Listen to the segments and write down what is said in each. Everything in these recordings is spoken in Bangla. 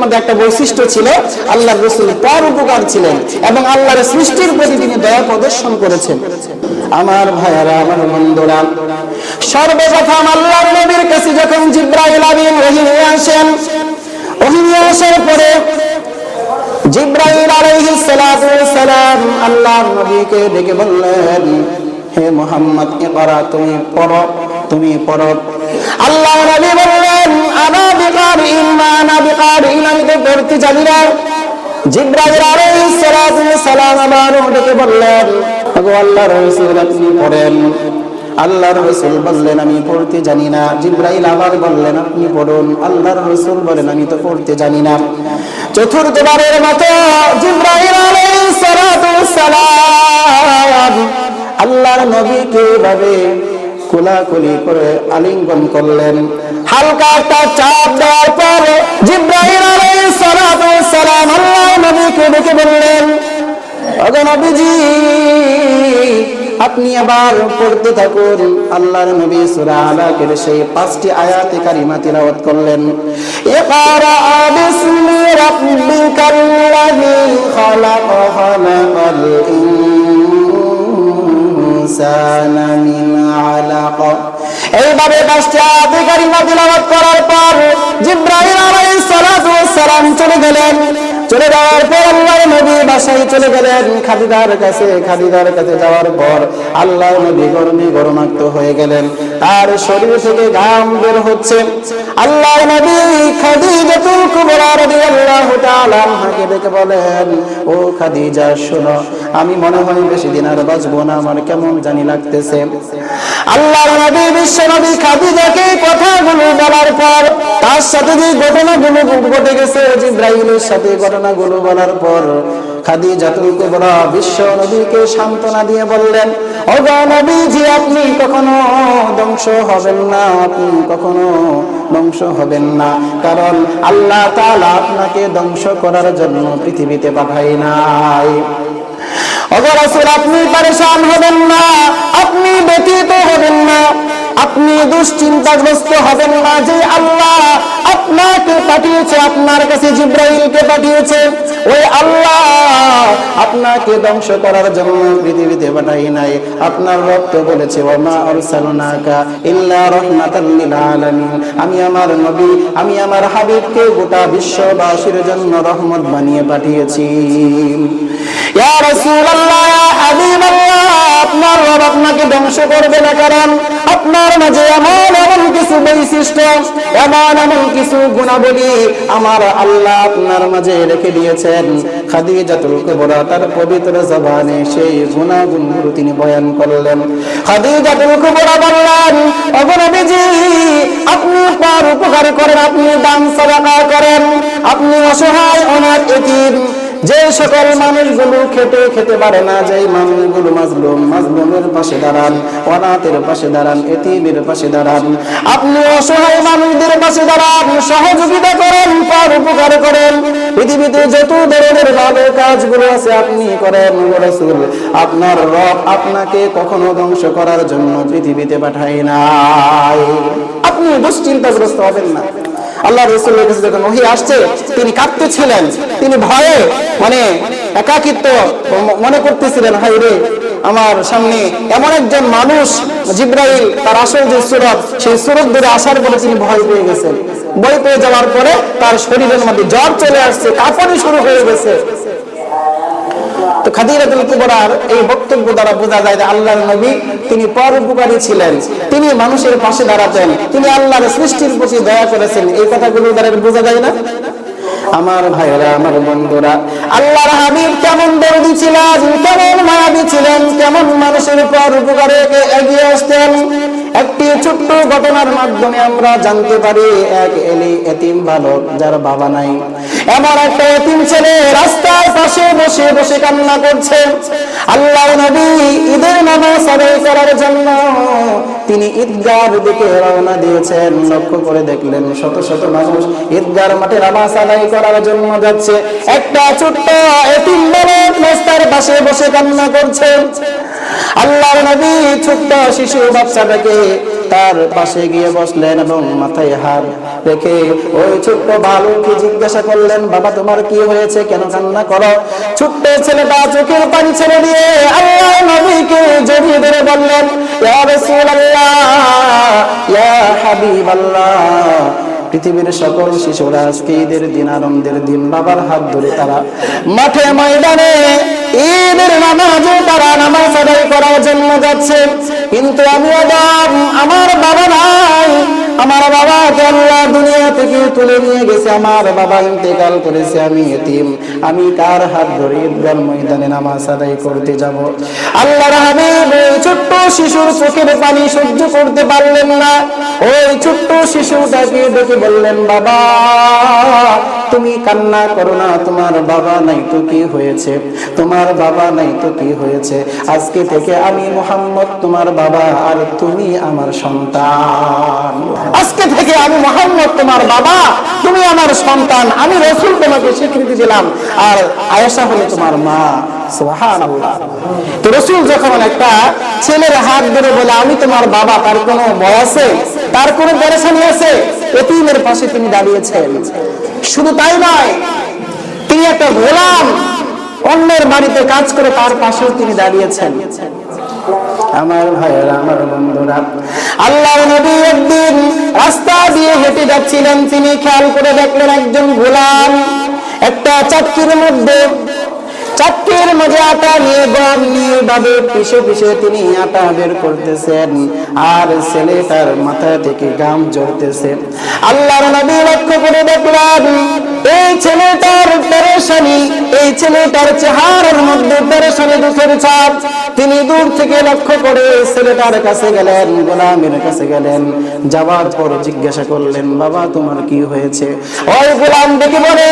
মধ্যে একটা বৈশিষ্ট্য ছিল, আল্লাহর রাসূল পরোপকার ছিলেন এবং আল্লাহর সৃষ্টির প্রতি তিনি দয়া প্রদর্শন করেছেন। আমার ভাইয়েরা, আমার বন্ধুরা, সর্বপ্রথম আল্লাহর নবীর কাছে যখন জিবরাইল আমিন ওহী নিয়ে আসেন, ওহী নিয়ে আসার পরে জিবরাইল আলাইহিস সালাতু ওয়াস সালাম আল্লাহর নবীকে ডেকে বললেন, হে মুহাম্মদ, ইকরা, তুমি পড়ো, তুমি পড়ো। আল্লাহর নবী বললেন, আনা বিকারিন মা আনা বিকারিন, আমি তো পড়তে জানি না। জিবরাইল আলাইহিস সালাতু ওয়াস সালাম আবার ডেকে বললেন, ওগো আল্লাহর রাসূল, আপনি পড়েন। আল্লাহর রাসূল বললেন, আমি পড়তে জানি না। জিবরাইল আবার বললেন, আপনি পড়ুন। আল্লাহর রাসূল বলেন, আমি তো পড়তে জানি না। চতুর্থবারের মতো জিবরাইল আলাইহিস সালাতু ওয়াস সালাম আল্লাহর নবীকে এভাবে কোলাকুলি করে আলিঙ্গন করলেন। হালকা একটা চাপ দেওয়ার পর জিবরাইল আলাইহিস সালাতু ওয়াস সালাম আল্লাহর নবীকে ডেকে বললেন, ওগো নবীজি, আপনি আবার পড়তে থাকুন। আল্লাহর নবী সূরা আলাকের সেই 5টি আয়াতে কারিমা তিলাওয়াত করলেন। ইকরা বিসমি রাব্বিকাল্লাযী খালাক, খালাকাল ইনসানা মিন আলাক। এইভাবে 5টি আয়াতে কারিমা তিলাওয়াত করার পর জিবরাইল আলাইহিস সালাতু ওয়াস সালাম চলে গেলেন। চলে যাওয়ার পর আল্লাহর নবী বাসায় চলে গেলেন খাদিজার কাছে। খাদিজার কাছে যাওয়ার পর আল্লাহর নবী গরমে গরমাক্ত হয়ে গেলেন, তার শরীর থেকে ঘাম বের হচ্ছে। আল্লাহর নবী খাদিজাতুল কুবরা রাদিয়াল্লাহু তাআলা আনহাকে ডেকে বলেন, ও খাদিজা, শোনো, আমি মনে হয় বেশি দিন আর বাঁচবো না, আমার কেমন জানি লাগতেছে। আল্লাহর নবী বিশ্বনবী খাদিজাকে কথাগুলো বলার পর, তার সাথে যে ঘটনাগুলো ঘটে গেছে জিবরাইলের সাথে ঘটনাগুলো বলার পর, খাদিজাতুল কুবরা বিশ্ব নবীকে সান্ত্বনা দিয়ে বললেন, ওগো নবীজি, আপনি কখনো ধ্বংস হবেন না, আপনি কখনো ধ্বংস হবেন না, কারণ আল্লাহ তাআলা আপনাকে ধ্বংস করার জন্য পৃথিবীতে পাঠায় নাই। ওগো রাসূল, আপনি পরেশান হবেন না, আপনি ব্যথিত হবেন না, আপনি দুশ্চিন্তাগ্রস্ত হবেন না, যে আল্লাহ আপনাকে পাঠিয়েছে, আপনার কাছে জিবরাইলকে পাঠিয়েছে, ওই আল্লাহ আপনাকে ধ্বংস করার জন্য পৃথিবীতে পাঠাই নাই। আপনার রব তো বলেছে, ওয়া মা আরসালনাকা ইল্লা রাহমাতাল লিল আলামিন, আমি আমার নবী, আমি আমার হাবিবকে গোটা বিশ্ববাসীর জন্য রহমত বানিয়ে পাঠিয়েছি। ইয়া রাসূলুল্লাহ, ইয়া হাবিবাল্লাহ, আপনার রব আপনাকে ধ্বংস করবে না, কারণ আপনার মাঝে এমন কিছু বৈশিষ্ট্য, এমন কিছু গুণাবলী আমার আল্লাহ আপনার মাঝে রেখে দিয়েছেন। খাদিজাতুল কুবরা তার পবিত্র জবানে সেই গুণাগুণগুলো তিনি বয়ান করলেন। খাদিজাতুল কুবরা বললেন, ওগো নবীজি, আপনি পরোপকার করেন, আপনি দান সাদাকা করেন, আপনি অসহায় অনাথ এতিম, যে সকল মানুষগুলো খেতে পারে না, যে মানুষগুলো মাজলুমের পাশে দাঁড়ান, অনাথের পাশে দাঁড়ান, এতিমের পাশে দাঁড়ান, আপনি অসহায় মানুষদের পাশে দাঁড়ান, সহযোগিতা করেন, পরোপকার করেন, পৃথিবীতে যত ধরনের ভালো কাজগুলো আছে আপনি করেন। রাসূল, আপনার রব আপনাকে কখনো ধ্বংস করার জন্য পৃথিবীতে পাঠায় নাই, আপনি দুশ্চিন্তাগ্রস্ত হবেন না। আল্লাহ রাসূলের কাছে যখন ওহী আসছে, তিনি কাঁদতেছিলেন, তিনি ভয়ে একাকিত্ব মনে করতেছিলেন, হায় রে, আমার সামনে এমন একজন মানুষ, জিবরাইল তার আসল যে সূরত, সেই সূরত ধরে আসার পরে তিনি ভয় পেয়ে গেছেন। ভয় পেয়ে যাওয়ার পরে তার শরীরের মধ্যে জ্বর চলে আসছে, কাঁপুনি শুরু হয়ে গেছে। তো খাদিজাতুল কুবরার এই বক্তব্য দ্বারা বোঝা যায় যে আল্লাহর নবী তিনি পরোপকারী ছিলেন, তিনি মানুষের পাশে দাঁড়াতেন, তিনি আল্লাহর সৃষ্টির প্রতি দয়া করেছেন। এই কথাগুলো দ্বারা বোঝা যায় না? আমার ভাইরা, আমার বন্ধুরা, আল্লাহর হাবিব কেমন দরদি ছিলেন, কেমন মায়াবী ছিলেন, কেমন মানুষের পরোপকারে এগিয়ে আসতেন। একটি ছোট্ট ঘটনার মাধ্যমে আমরা জানতে পারি, এক এতিম বালক যার বাবা নাই, এমন একটা এতিম ছেলে রাস্তার পাশে বসে বসে কান্না করছে। আল্লাহর নবী ঈদের নামাজ আদায় করার জন্য তিনি ঈদগাহর দিকে রওনা দিয়েছেন। লক্ষ্য করে দেখলেন শত শত মানুষ ঈদগাহর মাঠে নামাজ আদায় করার জন্য যাচ্ছে, একটা ছোট্ট এতিম বালক রাস্তার পাশে বসে কান্না করছে। আল্লাহর নবী ছোট্ট শিশু বাচ্চাটাকে তার পাশে গিয়ে বসলেন এবং মাথায় হাত রেখে ওই ছোট্ট বালককে জিজ্ঞাসা করলেন, বাবা তোমার কি হয়েছে, কেন কান্না করো? ছোট্ট ছেলেটা চোখের পানি ছেড়ে দিয়ে আল্লাহর নবীকে জড়িয়ে ধরে বললেন, ইয়া রাসূলুল্লাহ, ইয়া হাবিবাল্লাহ, পৃথিবীর সকল শিশুরা আজকে ঈদের দিন, আনন্দের দিন, বাবার হাত ধরে তারা মাঠে ময়দানে ঈদের নামাজে তারা নামাজ আদায় করার জন্য যাচ্ছে, কিন্তু আমি আমার বাবা নাই, আমার বাবাকে আল্লাহ দুনিয়া থেকে তুলে নিয়ে গেছে, আমার বাবা ইন্তেকাল করেছে, আমি এতিম, আমি কার হাত ধরে ঈদগাহ ময়দানে নামাজ আদায় করতে যাব? আল্লাহর হাবিব ছোট্ট শিশুর চোখের পানি সহ্য করতে পারলেন না, ওই ছোট্ট শিশুটাকে ডেকে বললেন, বাবা তুমি কান্না করো না, তোমার বাবা নাই তো কি হয়েছে, তোমার বাবা নাই তো কি হয়েছে, আজকে থেকে আমি মুহাম্মদ তোমার বাবা আর তুমি আমার সন্তান, আজকে থেকে আমি মুহাম্মদ তোমার বাবা, তুমি আমার সন্তান, আমি রাসূল তোমাকে স্বীকৃতি দিলাম, আর আয়েশা হলো তোমার মা। সুবহানাল্লাহ। তো রাসূল যখন একটা ছেলের হাত ধরে বলে আমি তোমার বাবা, তার কোনো ভয় আছে, তার কোনো পেরেশানি আছে? এতিমের পাশে তিনি দাঁড়িয়েছেন। শুধু তাই নয়, তিনি একটা গোলাম অন্যের বাড়িতে কাজ করে তার পাশেও তিনি দাঁড়িয়েছেন। আমার ভাইয়েরা, আমার বন্ধুরা, আল্লাহর নবী একদিন রাস্তা দিয়ে হেঁটে যাচ্ছিলেন, তিনি খেয়াল করে দেখলেন একজন গোলাম একটা চাক্কির মাঝে আটা নিয়ে গম নিয়ে ভাবে পিছে পিছে তিনি আটা বের করতেছেন, আর ছেলেটার মাথা থেকে ঘাম ঝরতেছে। আল্লাহর নবী লক্ষ্য করে দেখলেন এই ছেলেটার পেরেশানি, এই ছেলেটার চেহারার মধ্যে পেরেশানি, দুঃখের ছাপ। তিনি দূর থেকে লক্ষ্য করে ছেলেটার কাছে গেলেন, গোলামের কাছে গেলেন, যাওয়ার পর জিজ্ঞাসা করলেন, বাবা তোমার কি হয়েছে? ওই গোলাম ডেকে বলে,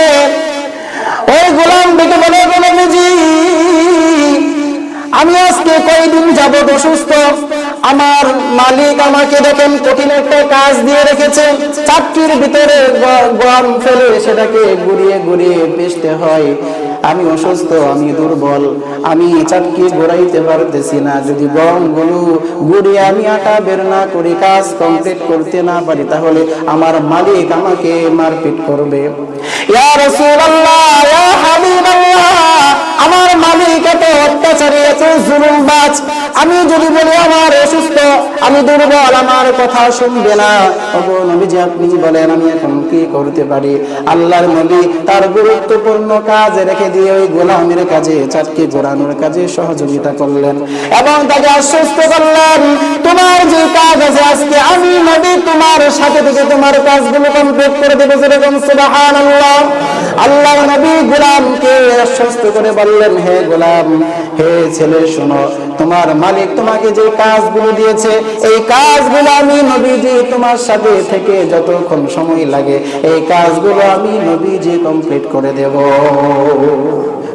নবীজি আমি আজকে কয়েকদিন যাবত অসুস্থ, আমার মালিক আমাকে দেখেন কঠিন একটা কাজ দিয়ে রেখেছে, চাকরির ভিতরে গম ফেলে সেটাকে ঘুরিয়ে ঘুরিয়ে বেচতে হয়, আমি অসুস্থ, আমি দুর্বল, আমি চাকরি ঘোরাইতে পারতেছি না, যদি গমগুলো ঘুরিয়ে আমি আটা বের না করি, কাজ কমপ্লিট করতে না পারি, তাহলে আমার মালিক আমাকে মারপিট করবে। ইয়া রাসূলুল্লাহ, ইয়া হাবিবাল্লাহ, আমার মালিক এত অত্যাচারী, এত জুলুমবাজ, আমি যদি বলি আমার অসুস্থ, আমি দুর্বল, আমার কথা শুনবে না। ওগো নবীজি আপনি বলেন আমি এখন কি করতে পারি? আল্লাহর নবী তার গুরুত্বপূর্ণ কাজ রেখে দিয়ে ওই গোলামের কাজে, চাটকে ঘোরানোর কাজে সহযোগিতা করলেন এবং তাকে আশ্বস্ত করলেন, তোমার যে কাজ আছে আজকে আমি নবী তোমার সাথে থেকে তোমার কাজগুলো কমপ্লিট করে দেব। যেরকম সুবহানাল্লাহ। আল্লাহর নবী গোলামকে আশ্বস্ত করে বললেন, হে গোলাম, হে ছেলে শোনো, তোমার মালিক তোমাকে যে কাজগুলো দিয়েছে এই কাজগুলো আমি নবীজি তোমার সাথে থেকে যতক্ষণ সময় লাগে এই কাজগুলো আমি নবীজি কমপ্লিট করে দেব।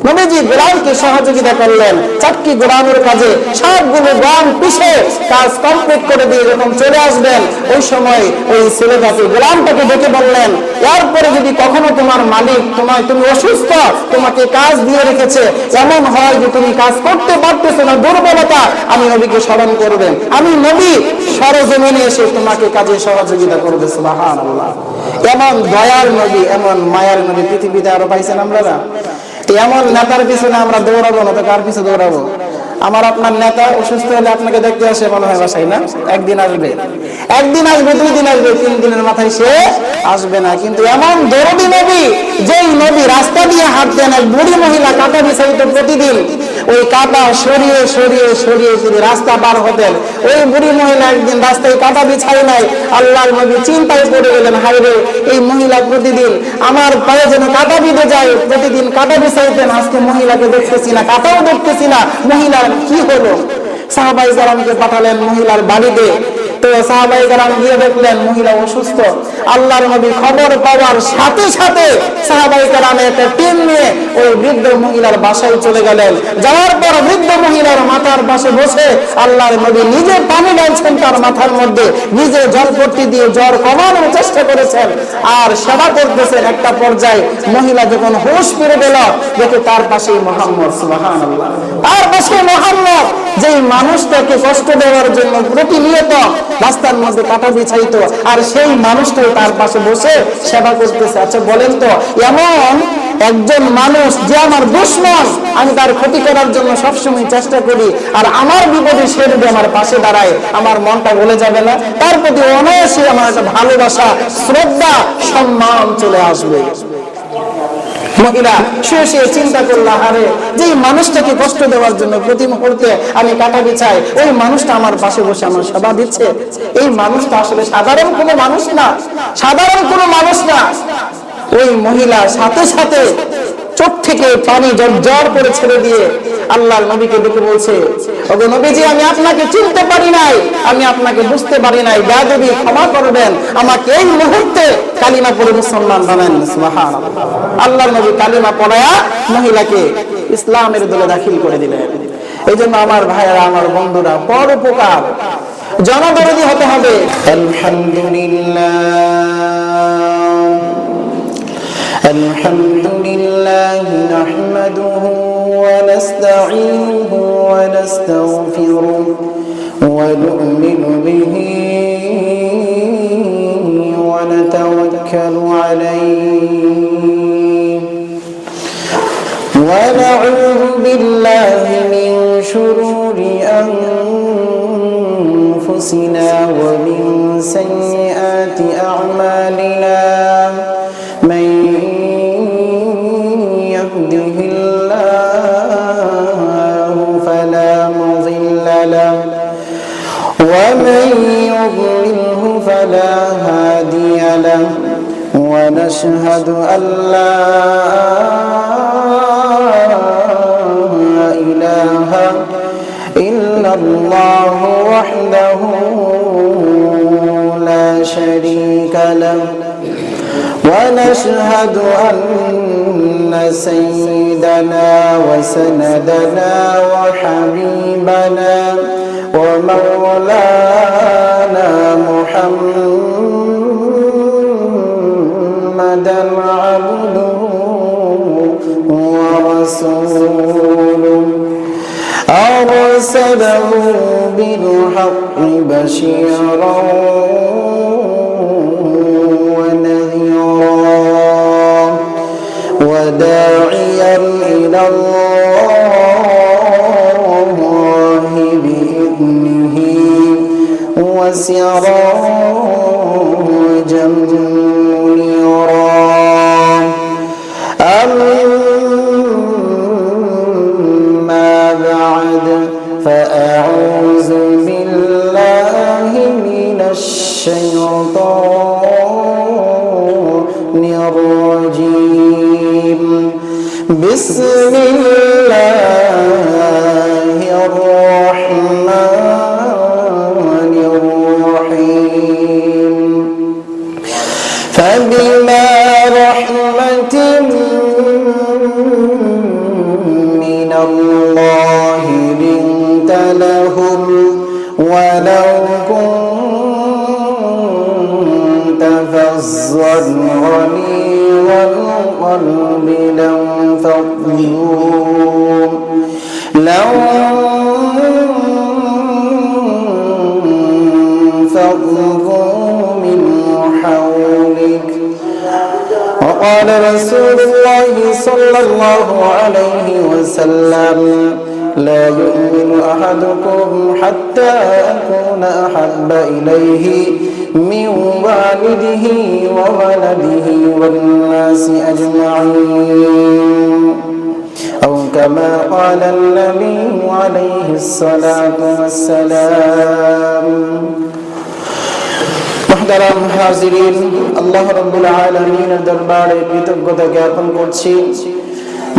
নবীজি গোলামকে সহযোগিতা করলেন, চাটকি গোলামের কাজে সবগুলো গম পিষে কাজ কমপ্লিট করে দিয়ে যখন চলে আসবেন, ওই সময় ওই ছেলেটাকে গোলামটাকে ডেকে বললেন, এরপরে যদি কখনো তোমার মালিক তুমি অসুস্থ, তোমাকে কাজ দিয়ে রেখেছে, এমন হয় যে তুমি কাজ করতে পারতেছো না, দুর্বলতা, আমি নবীকে স্মরণ করবেন, আমি নবী সরজমিনে এসে তোমাকে কাজে সহযোগিতা করবে। সুবহানাল্লাহ। এমন দয়ার নবী, এমন মায়ার নবী পৃথিবীতে আরো পাইছেন আপনারা? এমন নেতার পিছনে আমরা দৌড়াবো না তো কার পিছনে দৌড়াবো? আমার আপনার নেতা অসুস্থ হলে আপনাকে দেখতে আসে মনে হয় বাসায়, না? একদিন আসবে, 2 দিন আসবে, 3 দিনের মাথায় সে আসবে না। কিন্তু এমন দরদি নবী, যেই নবী রাস্তা দিয়ে হাঁটতেন, এক বুড়ি মহিলা কাঁটা বিছাইত প্রতিদিন, ওই কাঁটা সরিয়ে সরিয়ে সরিয়ে তিনি রাস্তা পার হতেন। ওই বুড়ি মহিলা একদিন রাস্তায় কাঁটা বিছাই নাই, আল্লাহর নবী চিন্তায় পড়ে গেলেন, হায় রে, এই মহিলা প্রতিদিন আমার পায়ে যেন কাঁটা বিঁধে যায়, প্রতিদিন কাঁটা বিছাইতেন, আজকে মহিলাকে দেখতেছি না, কাঁটাও দেখতেছি না, মহিলার কি হলো? সাহাবায়ে কেরামকে পাঠালেন মহিলার বাড়িতে। তো সাহাবায়ে কেরাম গিয়ে দেখলেন মহিলা অসুস্থ। আল্লাহর নবী খবর পাওয়ার সাথে সাথে সাহাবায়ে কেরাম একটা টিম নিয়ে ওই বৃদ্ধ মহিলার বাসায় চলে গেলেন। যাওয়ার পর বৃদ্ধ মহিলার মাথার পাশে বসে আল্লাহর নবী নিজে পানি ঢালছেন তার মাথার মধ্যে, নিজে জলপট্টি দিয়ে জ্বর কমানোর চেষ্টা করেছেন আর সেবা করতেছেন। একটা পর্যায়ে মহিলা যখন হুঁশ ফিরে গেল, দেখে তার পাশেই মুহাম্মদ। সুবহানাল্লাহ। তার পাশে মুহাম্মদ, যেই মানুষটাকে কষ্ট দেওয়ার জন্য প্রতিনিয়ত রাস্তার মধ্যে কাটা বিছাইতো, আর সেই মানুষটাই তার পাশে বসে সেবা করতেছে। আচ্ছা বলেন তো, এমন একজন মানুষ যে আমার দুশমন, আমি তার ক্ষতি করার জন্য সবসময় চেষ্টা করি, আর আমার বিপদে সে যদি আমার পাশে দাঁড়ায়, আমার মনটা গলে যাবে না? তার প্রতি অনায়াসে আমার একটা ভালোবাসা, শ্রদ্ধা, সম্মান চলে আসবে। মহিলা শুয়ে শুয়ে চিন্তা করলো, আরে যে মানুষটাকে কষ্ট দেওয়ার জন্য প্রতি মুহূর্তে আমি কাটা বিছাই, ওই মানুষটা আমার পাশে বসে আমার সেবা দিচ্ছে। এই মানুষটা আসলে সাধারণ কোনো মানুষ না, সাধারণ কোনো মানুষ না। ওই মহিলা সাথে সাথে চোখ থেকে পানি ঝরঝর করে ছেড়ে দিয়ে আল্লাহর নবীকে ডেকে বলছে, ওগো নবীজি, আমি আপনাকে চিনতে পারি নাই, আমি আপনাকে বুঝতে পারি নাই, বেয়াদবি ক্ষমা করবেন, আমাকে এই মুহূর্তে কালিমা পড়ে মুসলমান বানান। সুবহানাল্লাহ। আল্লাহর নবী কালিমা পড়ায়া মহিলাকে ইসলামের দলে দাখিল করে দিলেন। এই জন্য আমার ভাইয়েরা, আমার বন্ধুরা, পরোপকার, জনদরদি হতে হবে। আলহামদুলিল্লাহ নাহমাদুহু ওয়া নাস্তাঈনুহু ওয়া নাস্তাগফিরুহু ওয়া নু'মিনু বিহি ওয়া নাতাওয়াক্কালু আলাইহি ওয়া না'উযু বিল্লাহি মিন শুরুরি আনফুসিনা ওয়া মিন সাইয়্যাতি আ'মালিনা। من يهده الله فلا مضل له ومن يضلله فلا هادي له ونشهد أن لا إله إلا الله وحده لا شريك له ونشهد أن سيدنا وسندنا وحبيبنا ومولانا محمدا عبده ورسوله أرسله بالحق بشيرا وداعيا إلى الله بإذنه وسراجا منيرا. أما بعد فأعوذ بالله من الشيطان الرجيم. بسم الله الرحمن الرحيم. فبما رحمة من الله لنت لهم ولو كنت فظا غليظ القلب لانفضوا من حولك. وقال رسول الله صلى الله عليه وسلم لا يؤمن أحدكم حتى أكون أحب إليه من والده وولده والناس أجمعين أو كما قال النبي عليه الصلاة والسلام. محترم হাজিরিন, আল্লাহ রাব্বুল আলামিনের দরবারে কৃতজ্ঞতা জ্ঞাপন করছি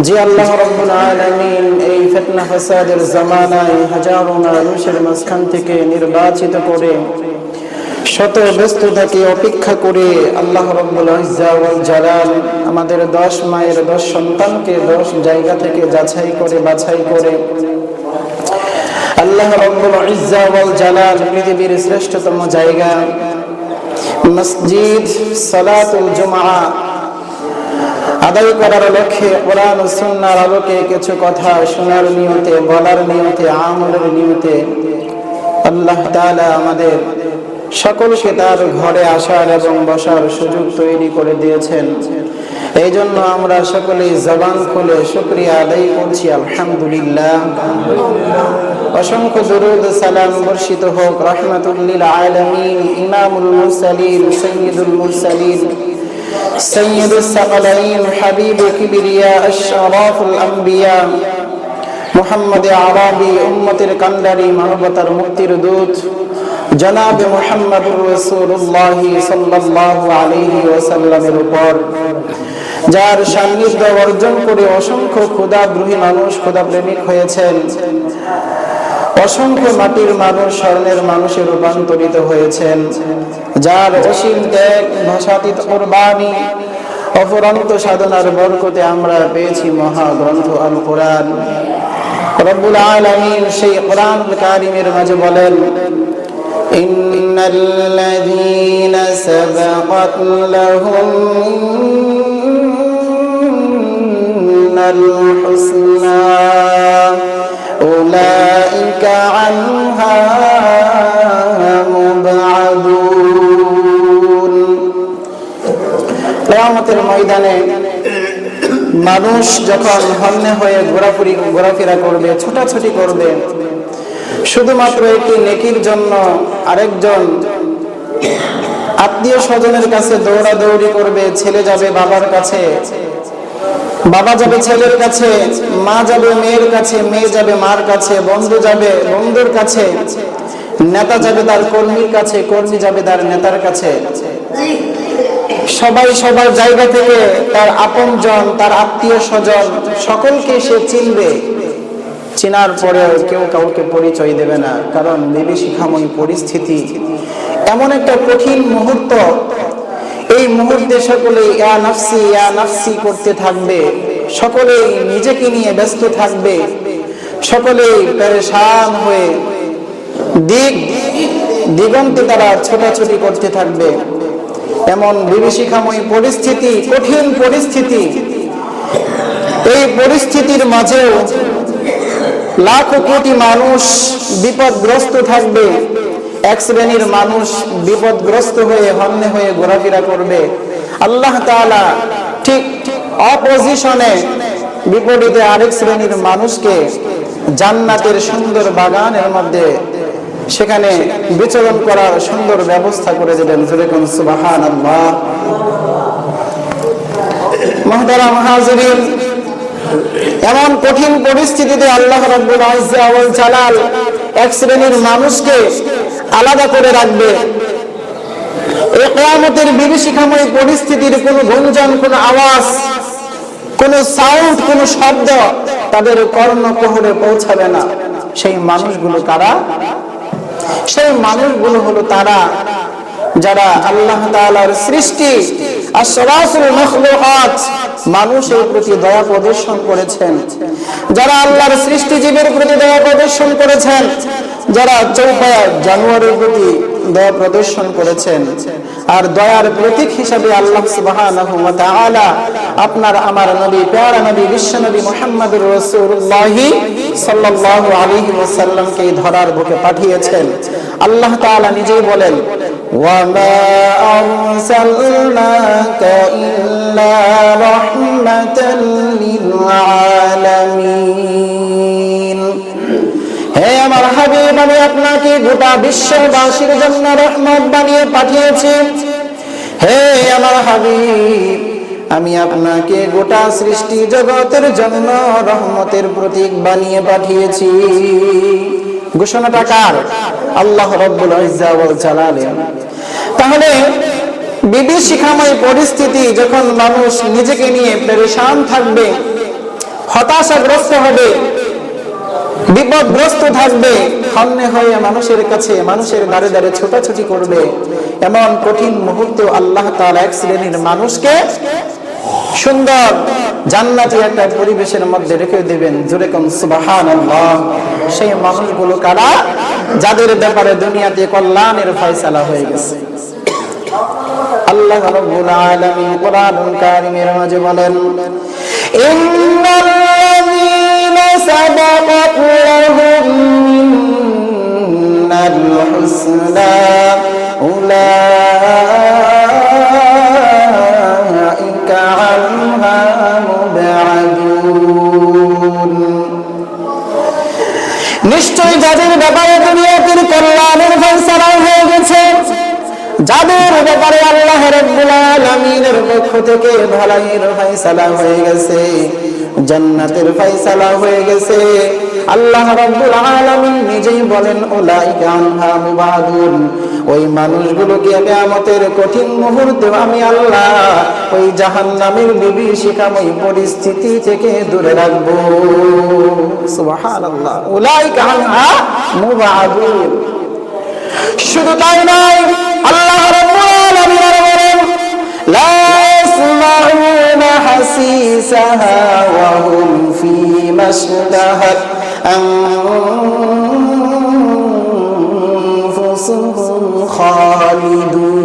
যে আল্লাহ রাব্বুল আলামিন এই ফিতনা ফাসাদের জামানায় হাজারো মানুষের মাঝখান থেকে নির্বাচিত করে শত ব্যস্ততাকে উপেক্ষা করে আল্লাহ রাব্বুল ইজ্জা ওয়াল জালাল আমাদের 10 মায়ের 10 সন্তানকে 10 জায়গা থেকে যাচাই করে বাছাই করে আল্লাহ রাব্বুল ইজ্জা ওয়াল জালাল পৃথিবীর শ্রেষ্ঠতম জায়গা মসজিদ সালাতুল জুমআ আদায় করার লক্ষ্যে কোরআন ও সুন্নাহর আলোকে কিছু কথা শোনার নিয়তে, বলার নিয়তে, আমলের নিয়তে আল্লাহ তাআলা আমাদের সকলকে তার ঘরে আসার এবং বসার সুযোগ তৈরি করে দিয়েছেন। এই জন্য আমরা সকলেই জবান খুলে শুকরিয়া আদায় করছি, আলহামদুলিল্লাহ। অসংখ্য দরুদ সালাম বর্ষিত হোক রাহমাতুল লিল আলামিন, ইমামুল মুরসালিন, সাইয়্যিদুল মুরসালিন, সাইয়্যিদুস সাকালাইন, হাবিবে কিবরিয়া, আশরাফুল আম্বিয়া, মুহাম্মদ আরবি, উম্মতের কান্ডারি, মানবতার মুক্তির দূত জনাবে মুহাম্মদুর রাসূলুল্লাহ সাল্লাল্লাহু আলাইহি ওয়াসাল্লামের উপর, যার সান্নিধ্য অর্জন করে অসংখ্য ক্ষুধাদ্রোহী মানুষ ক্ষুধাপ্রেমিক হয়েছেন, অসংখ্য মাটির মানুষ স্বর্ণের মানুষে রূপান্তরিত হয়েছেন, যার অসীম ত্যাগ, ভাষাতীত কুরবানি, অফুরন্ত সাধনার বরকতে আমরা পেয়েছি মহাগ্রন্থ আল কোরআন। রব্বুল আলামিন সেই কোরআনুল কারীমের মাঝে বলেন, ইন্নাল্লাযীনা সাবাকাত লাহুম মিনাল হুসনা উলাইকা আনহা মুবআদুন। কিয়ামতের ময়দানে মানুষ যখন হন্যে হয়ে ঘোরাফেরা করবে, ছোটাছুটি করবে, শুধুমাত্র একটি নেকির জন্য আরেকজন আত্মীয় স্বজনের কাছে দৌড়াদৌড়ি করবে। ছেলে যাবে বাবার কাছে, বাবা যাবে ছেলের কাছে, মা যাবে মেয়ের কাছে, মেয়ে যাবে মার কাছে, বন্ধু যাবে বন্ধুর কাছে, নেতা যাবে তার কর্মীর কাছে, কর্মী যাবে তার নেতার কাছে। সবাই সবার জায়গা থেকে তার আপনজন, তার আত্মীয় স্বজন সকলকে সে চিনবে। চিনার পরেও কেউ কাউকে পরিচয় দেবে না, কারণ বিভীষিকাময় পরিস্থিতি, এমন একটা কঠিন মুহূর্ত। এই মুহূর্তে সকলেই ইয়া নাফসি ইয়া নাফসি করতে থাকবে, সকলেই নিজেকে নিয়ে ব্যস্ত থাকবে, সকলেই পেরেশান হয়ে দিগন্তে তারা ছোটাছুটি করতে থাকবে। এমন বিভীষিকাময় পরিস্থিতি, কঠিন পরিস্থিতি। এই পরিস্থিতির মাঝেও লাখো কোটি মানুষ বিপদগ্রস্ত থাকবে। এক শ্রেণীর মানুষ বিপদগ্রস্ত হয়ে হন্যে হয়ে ঘোরাফেরা করবে। আল্লাহ তাআলা ঠিক অপোজিশনে, বিপরীতে আরেক শ্রেণীর মানুষকে জান্নাতের সুন্দর বাগানের মধ্যে সেখানে বিচরণ করার সুন্দর ব্যবস্থা করে দেবেন। যেরকম সুবহানাল্লাহ। মুহতারাম হাজিরিন, এমন কঠিন পরিস্থিতিতে আল্লাহ রাব্বুল ইজ্জা ওয়াল জালাল এক শ্রেণীর মানুষকে আলাদা করে রাখবে। এই কিয়ামতের বিভীষিকাময় পরিস্থিতির কোনো গুঞ্জন, কোনো আওয়াজ, কোনো সাউন্ড, কোনো শব্দ তাদের কর্ণকুহরে পৌঁছাবে না। সেই মানুষগুলো কারা? সেই মানুষগুলো হলো তারা যারা আল্লাহ তাআলার সৃষ্টি আশরাফুল মাখলুকাত মানুষের প্রতি দয়া প্রদর্শন করেছেন, যারা আল্লাহর সৃষ্টি জীবের প্রতি দয়া প্রদর্শন করেছেন, যারা চৌপায়া জানোয়ারের প্রতি দয়া প্রদর্শন করেছেন। আর দয়ার প্রতীক হিসাবে আল্লাহ সুবহানাহু ওয়া তাআলা আপনার আমার নবী, প্যারা নবী, বিশ্ব নবী মুহাম্মদুর রাসূলুল্লাহ সাল্লাল্লাহু আলাইহি ওয়াসাল্লামকে ধরার বুকে পাঠিয়েছেন। আল্লাহ তাআলা নিজেই বলেন, ওয়া মা আরসালনাকা ইল্লা রাহমাতাল লিল আলামিন। হে আমার হাবিব, আমি আপনাকে গোটা বিশ্ববাসীর জন্য রহমত বানিয়ে পাঠিয়েছি। হে আমার হাবিব, আমি আপনাকে গোটা সৃষ্টি জগতের জন্য রহমতের প্রতীক বানিয়ে পাঠিয়েছি। ঘোষণাটা কার? আল্লাহ রাব্বুল ইজ্জা ওয়াল জালালের। তাহলে বিভীষিকাময় পরিস্থিতি যখন মানুষ নিজেকে নিয়ে পেরেশান থাকবে, হতাশাগ্রস্ত হবে, বিপদগ্রস্ত থাকবে, হন্যে হয়ে মানুষের কাছে, মানুষের দ্বারে দ্বারে ছোটাছুটি করবে, এমন কঠিন মুহূর্তে আল্লাহ তাআলা এক শ্রেণীর মানুষকে সুন্দর জান্নাতি একটা পরিবেশের মধ্যে রেখে দেবেন। যেরকম সুবহানাল্লাহ। সেই মানুষগুলো কারা? যাদের ব্যাপারে দুনিয়াতে কল্যাণের ফয়সালা হয়ে গেছে। আল্লাহ রাব্বুল আলামিন কোরআনুল কারীমের মাঝে বলেন, ইন্নাল্লাযীনা সাবাকাত লাহুম মিনাল হুসনা উলাইকা আনহা মুবআদুন। নিশ্চয় যাদের ব্যাপারে দুনিয়ার কল্যাণের ফয়সালা হয়ে গেছে, যাদের ব্যাপারে আল্লাহ রাব্বুল আলামিনের পক্ষ থেকে ভালাইয়ের ফয়সালা হয়ে গেছে, জান্নাতের ফয়সালা হয়ে গেছে, আল্লাহ রাব্বুল আলামিন নিজেই বলেন উলাইকা আনহা মুবআদুন। ওই মানুষগুলোকে কিয়ামতের কঠিন মুহূর্তে আমি আল্লাহ ওই জাহান্নামের বিভীষিকাময় পরিস্থিতি থেকে দূরে রাখবো। সুবহানাল্লাহ, উলাইকা আনহা মুবআদুন। শুধু তাই নয়, আল্লাহ রাব্বুল আলামিন বলেন লা ইয়াসমাউনা হাসিসাহা ওয়া হুম ফীমা ইশতাহাত আনফুসুহুম খালিদুন।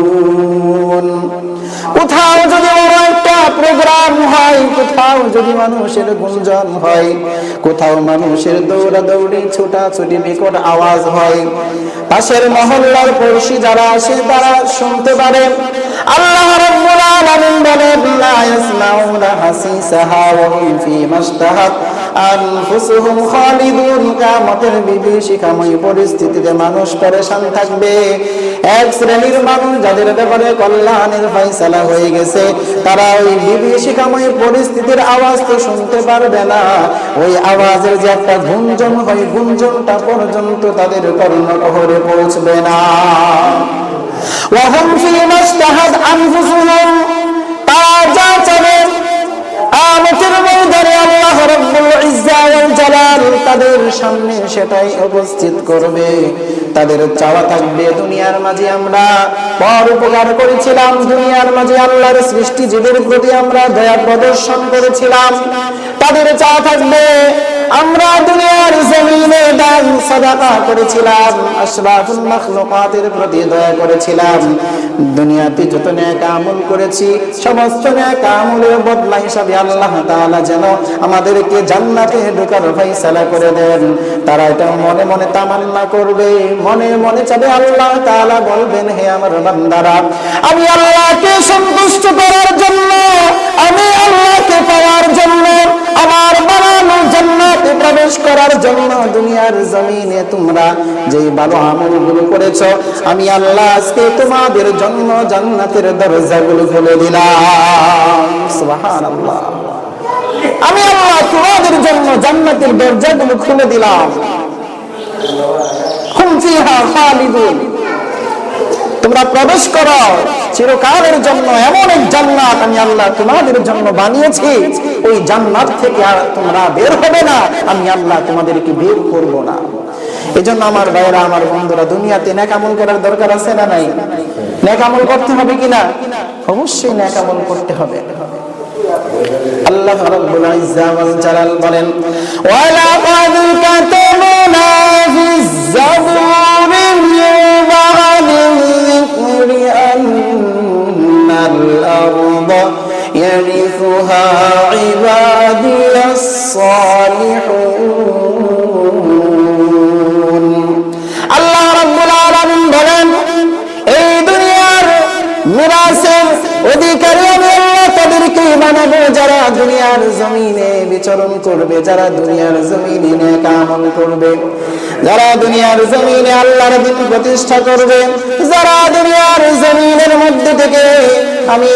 কোথাও যদি একটা প্রোগ্রাম হয়, কোথাও যদি মানুষের গুঞ্জন হয়, কোথাও মানুষের দৌড়াদৌড়ি ছোটাছুটি বিকট আওয়াজ হয়, পাশের মহল্লার পড়শি যারা আসে তারা শুনতে পারে। আল্লাহ রাব্বুল আলামিন বলেন লা ইয়াসমাউনা হাসিসাহা ওয়া হুম ফীমা ইশতাহাত আনফুসুহুম খালিদুন। কিয়ামতের বিভীষিকাময় পরিস্থিতিতে মানুষ পেরেশান থাকবে। এক শ্রেণীর মানুষ যাদের ব্যাপারে কল্যাণের ফয়সালা হয়ে গেছে, তারা ওই বিভীষিকাময় পরিস্থিতির আওয়াজ তো শুনতে পারবে না। ওই আওয়াজের যে একটা গুঞ্জন হয়, গুঞ্জনটা পর্যন্ত তাদের কর্ণগহ্বরে পৌঁছবে না। ওয়া হুম ফীমা ইশতাহাত আনফুসুহুম, তারা যা চাবে কিয়ামতের ময়দানে আল্লাহ রাব্বুল ইজ্জা ওয়াল জালাল তাদের সামনে সেটাই উপস্থিত করবে। তাদের চাওয়া থাকবে, দুনিয়ার মাঝে আমরা পর উপকার করেছিলাম, দুনিয়ার মাঝে আল্লাহর সৃষ্টি জীবের প্রতি আমরা দয়া প্রদর্শন করেছিলাম। তাদের চাওয়া থাকবে, আমরা দুনিয়ার জমিনে দান সাদাকা করেছিলাম, আশরাফুল মাখলুকাতের প্রতি দয়া করেছিলাম, দুনিয়াতে যত নেক আমল করেছি সমস্ত নেক আমলের বদলা হিসাবে আল্লাহ তাআলা যেন আমাদেরকে জান্নাতে ঢোকার ফয়সালা করে দেন। তারা এটা মনে মনে তামান্না করবে, মনে মনে চাবে। আল্লাহ তাআলা বলবেন, হে আমার বান্দারা, আমি আল্লাহকে সন্তুষ্ট করার জন্য, আমি আল্লাহকে পাওয়ার জন্য, আমার বানানো জান্নাতে প্রবেশ করার জন্য দুনিয়ার জমিনে তোমরা যেই ভালো আমলগুলো করেছো, আমি আল্লাহ আজকে তোমাদের জন্য জান্নাতের দরজাগুলো খুলে দিলাম। সুবহানাল্লাহ, আমি আল্লাহ তোমাদের জন্য জান্নাতের দরজাগুলো খুলে দিলাম। হুম ফিহা খালিদুন, তোমরা প্রবেশ করো চিরকালের জন্য। এমন এক জান্নাত আমি আল্লাহ তোমাদের জন্য বানিয়েছি, ওই জান্নাত থেকে আর তোমরা বের হবে না, আমি আল্লাহ তোমাদেরকে বের করব না। এজন্য আমার ভাইরা, আমার বন্ধুরা, দুনিয়াতে নেক আমল করার দরকার আছে না নাই? নেক আমল করতে হবে কিনা? অবশ্যই নেক আমল করতে হবে। আল্লাহ রাব্বুল ইজ্জা ওয়াল জালাল বলেন ওয়ালা কাদ কাতাবনা ফিজ যাবুরি মিন বা'দি যিকরি আন্নাল আরদা ইয়ারিসুহা ইবাদিয়াস সালিহুন। আল্লাহ রাব্বুল আলামিন বলেন, এই দুনিয়ার মিরাসের অধিকারী আমি আল্লাহ তাদেরকে বানাবো যারা দুনিয়ার জমিনে বিচরণ করবে, যারা দুনিয়ার জমিনে নেক আমল করবে, যারা দুনিয়ার জমিনে আল্লাহর দ্বীন প্রতিষ্ঠা করবে, যারা দুনিয়ার জমিনের মধ্যে থেকে আমি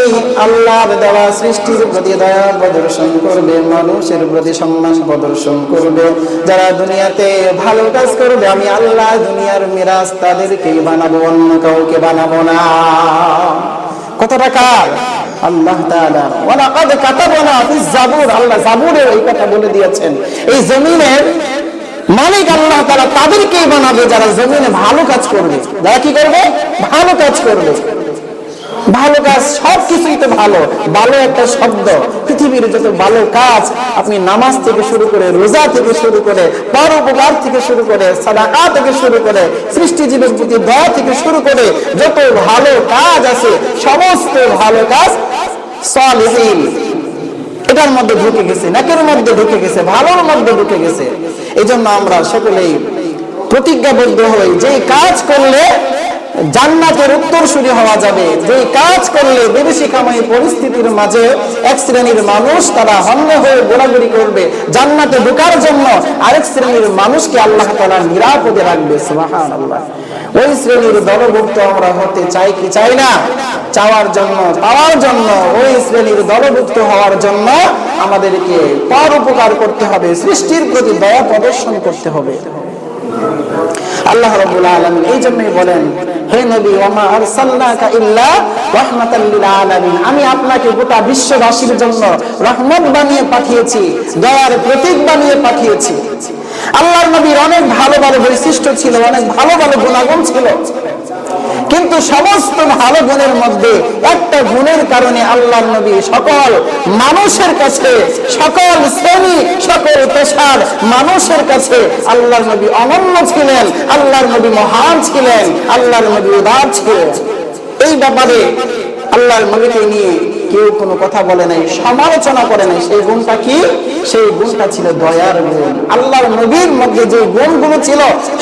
আল্লাহর দেওয়া সৃষ্টির প্রতি দয়া প্রদর্শন করবে, মানুষের প্রতি সম্মান প্রদর্শন করবে, যারা দুনিয়াতে ভালো কাজ করবে, আমি আল্লাহ দুনিয়ার মিরাস তাদেরকেই বানাবো, অন্য কাউকে বানাবো না। কতটা কার? আল্লাহ তাআলা ওয়ালাকাদ কাতাবনা ফিজ জাবুর, আল্লাহ জাবুরে এই কথা বলে দিয়েছেন। এই জমিনের মালিক আল্লাহ তাআলা তাদেরকেই বানাবে যারা জমিনে ভালো কাজ করবে। যারা কি করবে? ভালো কাজ করবে। ভালো কাজ সবকিছুই তো ভালো, ভালো একটা শব্দ। পৃথিবীর যত ভালো কাজ, আপনি নামাজ থেকে শুরু করে, রোজা থেকে শুরু করে, পরোপকার থেকে শুরু করে, সাদাকা থেকে শুরু করে, সৃষ্টিজীবের প্রতি দয়া থেকে শুরু করে যত ভালো কাজ আছে, সমস্ত ভালো কাজ সালিহিন এটার মধ্যে ঢুকে গেছে, নেকের মধ্যে ঢুকে গেছে, ভালোর মধ্যে ঢুকে গেছে। এই জন্য আমরা সকলেই প্রতিজ্ঞাবদ্ধ হই যে কাজ করলে জান্নাতের উত্তরসূরি হওয়া যাবে। যে কাজ করলে বিভীষিকাময় পরিস্থিতির মাঝে এক শ্রেণীর মানুষ তারা হন্য হয়ে গোলাগুলি করবে, জান্নাতে ঢোকার জন্য আরেক শ্রেণীর মানুষকে আল্লাহ তাআলা নিরাপদে রাখবে। সুবহানাল্লাহ। ওই শ্রেণীর দলভুক্ত আমরা হতে চাই কি চাই না? চাওয়ার জন্য, পাওয়ার জন্য, ওই শ্রেণীর দলভুক্ত হওয়ার জন্য আমাদেরকে পর উপকার করতে হবে, সৃষ্টির প্রতি দয়া প্রদর্শন করতে হবে। আল্লাহ রাব্বুল আলামিন এই জন্যই বলেন, হে নবী, ওয়া আরসালনাকা ইল্লা রাহমাতাল লিল আলামিন, আমি আপনাকে গোটা বিশ্ববাসীর জন্য রহমত বানিয়ে পাঠিয়েছি, দয়ার প্রতীক বানিয়ে পাঠিয়েছি। আল্লাহর নবীর অনেক ভালো ভালো বৈশিষ্ট্য ছিল, অনেক ভালো ভালো গুণাগুণ ছিল, কিন্তু সমস্ত ভালো গুণের মধ্যে একটা গুণের কারণে আল্লাহর নবী সকল মানুষের কাছে, সকল শ্রেণী, সকল পেশার মানুষের কাছে আল্লাহর নবী অনন্য ছিলেন, আল্লাহর নবী মহান ছিলেন, আল্লাহর নবী উদার ছিলেন। এই ব্যাপারে আল্লাহর নবীকে নিয়ে কেউ কোনো কথা বলে নাই, সমালোচনা করে নাই। সেই গুণটা কি? সেই গুণটা ছিল দয়ার গুণ। আল্লাহর নবীর মধ্যে যে গুণগুলো ছিল,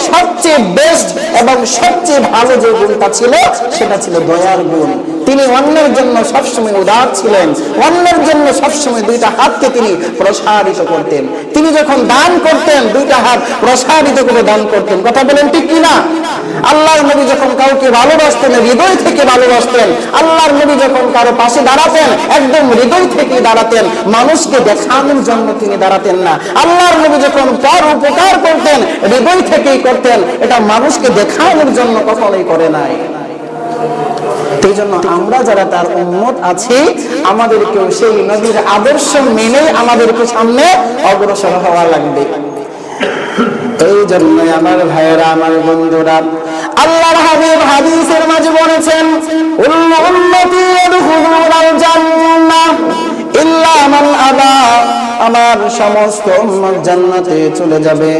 সবচেয়ে বেস্ট এবং সবচেয়ে ভালো যে গুণটা ছিল, সেটা ছিল দয়ার গুণ। তিনি অন্যের জন্য সবসময় উদার ছিলেন, অন্যের জন্য সবসময় দুইটা হাতকে তিনি প্রসারিত করতেন। তিনি যখন দান করতেন, দুইটা হাত প্রসারিত করে দান করতেন। কথা বলেন ঠিক কিনা? আল্লাহর নবী যখন কাউকে ভালোবাসতেন, হৃদয় থেকে ভালোবাসতেন। আল্লাহর নবী যখন কারো পাশে দাঁড়াতেন, একদম হৃদয় থেকে দাঁড়াতেন, মানুষকে দেখানোর জন্য তিনি দাঁড়াতেন না। আল্লাহর নবী যখন পর উপকার করতেন, হৃদয় থেকেই করতেন, এটা মানুষকে দেখানোর জন্য কখনোই করে নাই। এই জন্য আমরা যারা তার উম্মত আছি, আমাদেরকেও সেই নবীর আদর্শ মেনে আমাদেরকে সামনে অগ্রসর হওয়া লাগবে। এই জন্য আমার ভাইয়েরা, আমার বন্ধুরা, আল্লাহর হাবিব হাদিসের মাঝে বলেছেন, কুল্লু উম্মতি ইয়াদখুলুনাল জান্নাহ ইল্লা মান আবা, আমার সমস্ত উম্মত জান্নাতে চলে যাবে,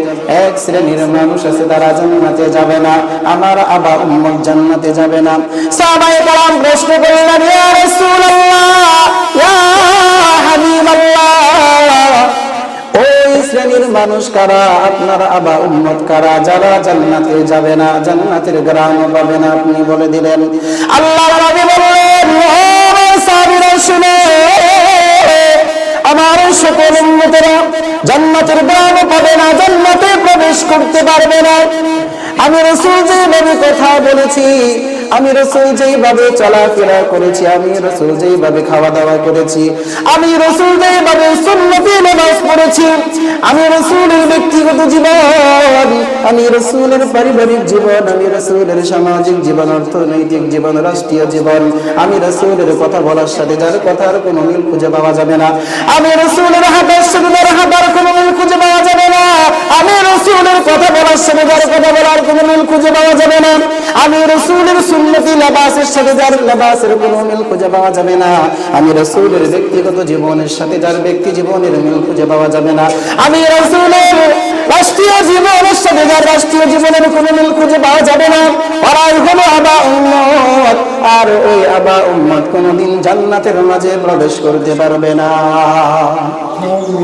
এক শ্রেণীর মানুষ আছে তারা জান্নাতে যাবে না, আমার আবা উম্মত জান্নাতে যাবে না। সাহাবায়ে কেরাম প্রশ্ন করলেন, ইয়া রাসূলুল্লাহ, ইয়া হাবিবাল্লাহ, ওই শ্রেণীর মানুষ কারা? আপনার আবা উম্মত কারা যারা জান্নাতে যাবে না, জান্নাতের গ্রাম পাবে না? আপনি বলে দিলেন। আল্লাহর নবী বললেন, ও সাহাবীরা শুনো, আমার সকল উম্মতেরা জান্নাতের গ্রাম পাবে না, জান্নাতে প্রবেশ করতে পারবে না। আমি রাসূল যেভাবে কথা বলেছি, আমি রাসূল যেভাবে চলাফেরা করেছি, আমি রাসূল যেভাবে খাওয়া দাওয়া করেছি, আমি রাসূল যেভাবে সুন্নতি নামাজ পড়েছি, আমি রাসূলের ব্যক্তিগত জীবন, আমি রাসূলের পারিবারিক জীবন, আমি রাসূলের সামাজিক জীবন, অর্থনৈতিক জীবন, রাষ্ট্রীয় জীবন, আমি রাসূলের কথা বলার সাথে যার কথার কোনো মিল খুঁজে পাওয়া যাবে না, আমি রাসূলের হাঁটার সাথে যার হাঁটার কোনো মিল খুঁজে পাওয়া যাবে না, আমি রাসূলের কথা বলার সাথে যার কথা বলার কোনো মিল খুঁজে পাওয়া যাবে না, আমি রাসূলের সুন্নতি লেবাসের সাথে যার লেবাসের কোনো মিল খুঁজে পাওয়া যাবে না, আমি রাসূলের ব্যক্তিগত জীবনের সাথে যার ব্যক্তি জীবনের মিল খুঁজে পাওয়া যাবে না, আমি রাসূলের রাষ্ট্রীয় জীবনের সাথে যার রাষ্ট্রীয় জীবনের কোনো মিল খুঁজে পাওয়া যাবে না। ওরাই হলো আবা উম্মত, আর ওই আবা উম্মত কোনদিন জান্নাতের মাঝে প্রবেশ করতে পারবে না।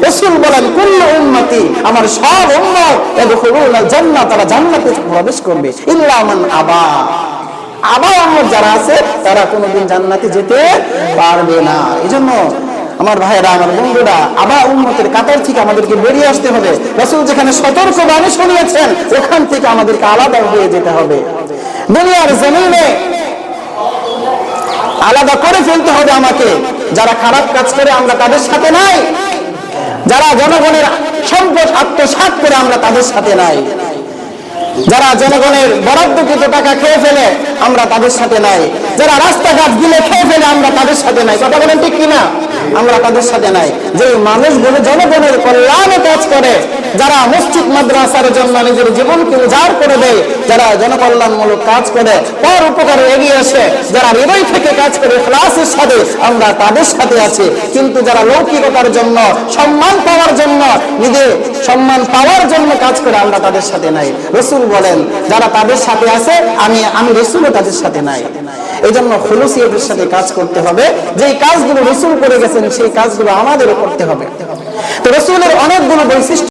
রাসূল বলেন, কুল্লু উম্মতি, আমার সব উম্মত ইয়াদখুলুনাল জান্নাহ, তারা জান্নাতে প্রবেশ করবে, ইল্লা মান আবা, আবা উম্মত যারা আছে তারা কোনোদিন জান্নাতে যেতে পারবে না। এজন্য আমার ভাইয়েরা, আমার বন্ধুরা, আবা উম্মতের কাতার থেকে আমাদেরকে বেরিয়ে আসতে হবে। রাসূল যেখানে সতর্ক বাণী শুনিয়েছেন, ওখান থেকে আমাদেরকে আলাদা হয়ে যেতে হবে। দুনিয়ার জমিনে আলাদা করে ফেলতে হবে আমাকে। যারা খারাপ কাজ করে আমরা তাদের সাথে নাই, যারা জনগণের সম্পদ আত্মসাৎ করে আমরা তাদের সাথে নাই, যারা জনগণের বরাদ্দকৃত টাকা খেয়ে ফেলে আমরা তাদের সাথে নাই, যারা রাস্তাঘাট গিলে খেয়ে ফেলে আমরা তাদের সাথে নাই। কথা বলেন ঠিক কিনা? আমরা তাদের সাথে নাই। যে মানুষগুলো জনগণের কল্যাণে কাজ করে, যারা মসজিদ মাদ্রাসার জন্য নিজের জীবনকে উজাড় করে দেয়, যারা জনকল্যাণমূলক কাজ করে, পর উপকারে এগিয়ে আসে, যারা হৃদয় থেকে কাজ করে ইখলাসের সাথে, আমরা তাদের সাথে আছি। কিন্তু যারা লৌকিকতার জন্য, সম্মান পাওয়ার জন্য, নিজে সম্মান পাওয়ার জন্য কাজ করে, আমরা তাদের সাথে নাই। রাসূল বলেন, যারা তাদের সাথে আছে, আমি রাসূলও তাদের সাথে নাই। এই জন্য খুলুসিয়তের সাথে কাজ করতে হবে। যেই কাজগুলো রাসূল করে গেছেন, সেই কাজগুলো আমাদেরও করতে হবে। তো রাসূলের অনেকগুলো বৈশিষ্ট্য